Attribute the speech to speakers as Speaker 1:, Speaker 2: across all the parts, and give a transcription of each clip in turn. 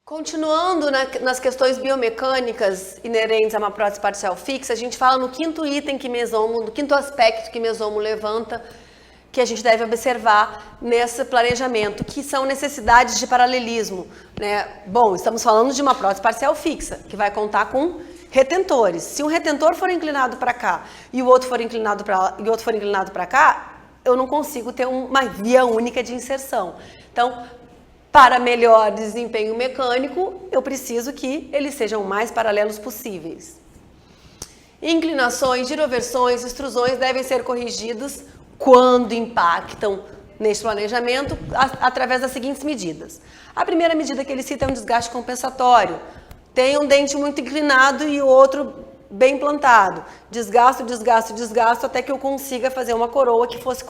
Speaker 1: Continuando nas questões biomecânicas inerentes a uma prótese parcial fixa, a gente fala no quinto item que Mesomo, no quinto aspecto que Mesomo levanta, que a gente deve observar nesse planejamento, que são necessidades de paralelismo, né? Bom, estamos falando de uma prótese parcial fixa, que vai contar com retentores. Se um retentor for inclinado para cá e o outro for inclinado para cá, eu não consigo ter uma via única de inserção. Então, para melhor desempenho mecânico, eu preciso que eles sejam o mais paralelos possíveis. Inclinações, giroversões, extrusões devem ser corrigidos quando impactam neste planejamento através das seguintes medidas. A primeira medida que ele cita é um desgaste compensatório. Tem um dente muito inclinado e o outro bem plantado. Desgasto, desgasto, desgasto, até que eu consiga fazer uma coroa que fosse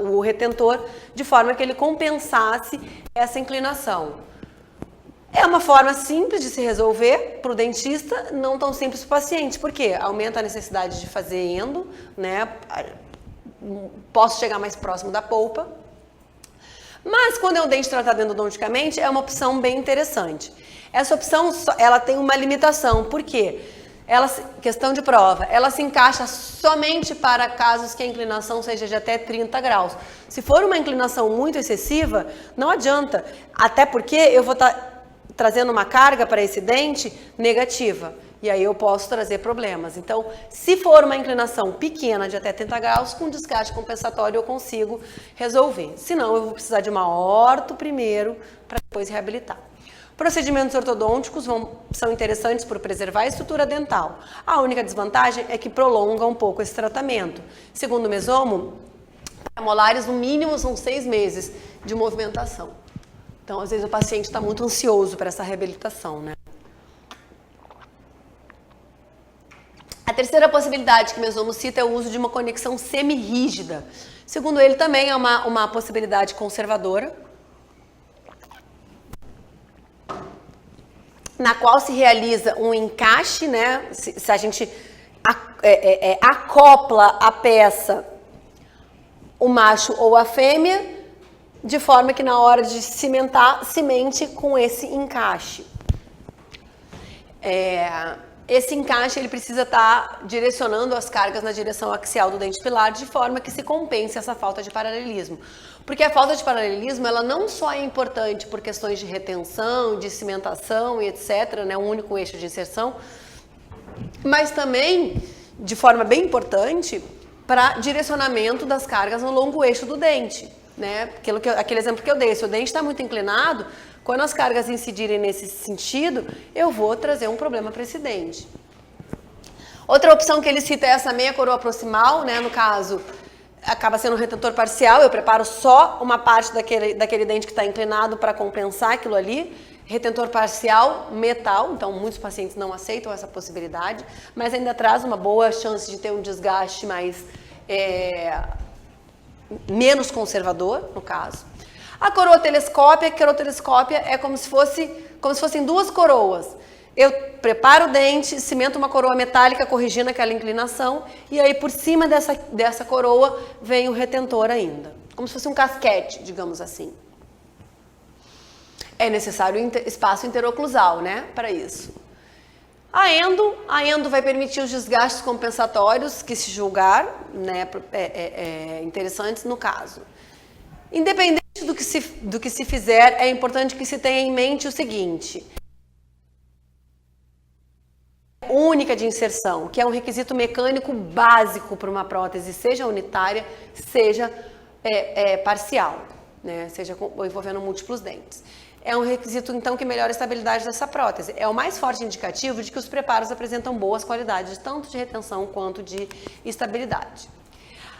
Speaker 1: o retentor, de forma que ele compensasse essa inclinação. É uma forma simples de se resolver para o dentista, não tão simples para o paciente, porque aumenta a necessidade de fazer endo, né? Posso chegar mais próximo da polpa. Mas quando é um dente tratado endodonticamente, é uma opção bem interessante. Essa opção, ela tem uma limitação, por quê? Questão de prova, ela se encaixa somente para casos que a inclinação seja de até 30 graus. Se for uma inclinação muito excessiva, não adianta, até porque eu vou estar trazendo uma carga para esse dente negativa, e aí eu posso trazer problemas. Então, se for uma inclinação pequena de até 30 graus, com desgaste compensatório eu consigo resolver. Senão, eu vou precisar de uma orto primeiro, para depois reabilitar. Procedimentos ortodônticos são interessantes por preservar a estrutura dental. A única desvantagem é que prolonga um pouco esse tratamento. Segundo o Mesomo, para molares, no mínimo são 6 meses de movimentação. Então, às vezes, o paciente está muito ansioso para essa reabilitação, né? A terceira possibilidade que Mesomo cita é o uso de uma conexão semi-rígida. Segundo ele, também é uma possibilidade conservadora, na qual se realiza um encaixe, né? Se a gente acopla a peça, o macho ou a fêmea, de forma que na hora de cimentar, cimente com esse encaixe. Esse encaixe ele precisa estar direcionando as cargas na direção axial do dente pilar, de forma que se compense essa falta de paralelismo. Porque a falta de paralelismo, ela não só é importante por questões de retenção, de cimentação e etc., né, um único eixo de inserção, mas também, de forma bem importante, para direcionamento das cargas no longo eixo do dente, né? Aquele exemplo que eu dei, se o dente está muito inclinado, quando as cargas incidirem nesse sentido, eu vou trazer um problema para esse dente. Outra opção que ele cita é essa meia coroa proximal, né? No caso, acaba sendo um retentor parcial, eu preparo só uma parte daquele dente que está inclinado para compensar aquilo ali. Retentor parcial, metal, então muitos pacientes não aceitam essa possibilidade, mas ainda traz uma boa chance de ter um desgaste menos conservador, no caso. A coroa telescópia é como se fossem duas coroas. Eu preparo o dente, cimento uma coroa metálica corrigindo aquela inclinação e aí por cima dessa coroa vem o retentor ainda. Como se fosse um casquete, digamos assim. É necessário espaço interoclusal, né, para isso. A endo vai permitir os desgastes compensatórios que se julgar, né, interessantes no caso. Independente do que se fizer, é importante que se tenha em mente o seguinte: única de inserção, que é um requisito mecânico básico para uma prótese, seja unitária, seja parcial, né, seja envolvendo múltiplos dentes. É um requisito, então, que melhora a estabilidade dessa prótese. É o mais forte indicativo de que os preparos apresentam boas qualidades, tanto de retenção quanto de estabilidade.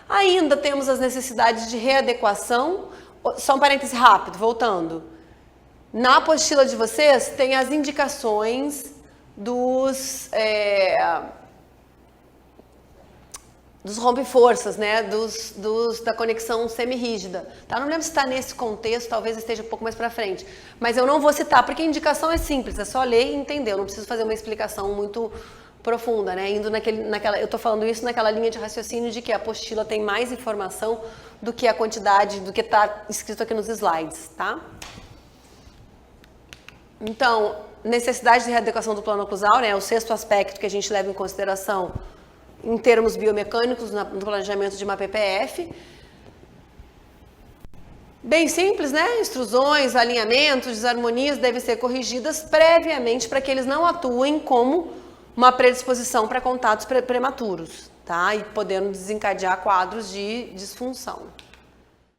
Speaker 1: Ainda temos as necessidades de readequação. Só um parêntese rápido, voltando. Na apostila de vocês tem as indicações dos rompe-forças, né? Da conexão semi-rígida. Tá? Não lembro se está nesse contexto, talvez esteja um pouco mais para frente. Mas eu não vou citar, porque a indicação é simples, é só ler e entender. Eu não preciso fazer uma explicação muito profunda, né? Eu estou falando isso naquela linha de raciocínio de que a apostila tem mais informação do que a quantidade, do que está escrito aqui nos slides, tá? Então, necessidade de readequação do plano oclusal, né, é o sexto aspecto que a gente leva em consideração em termos biomecânicos no planejamento de uma PPF. Bem simples, né? Extrusões, alinhamentos, desarmonias devem ser corrigidas previamente para que eles não atuem como uma predisposição para contatos prematuros, tá? E podendo desencadear quadros de disfunção.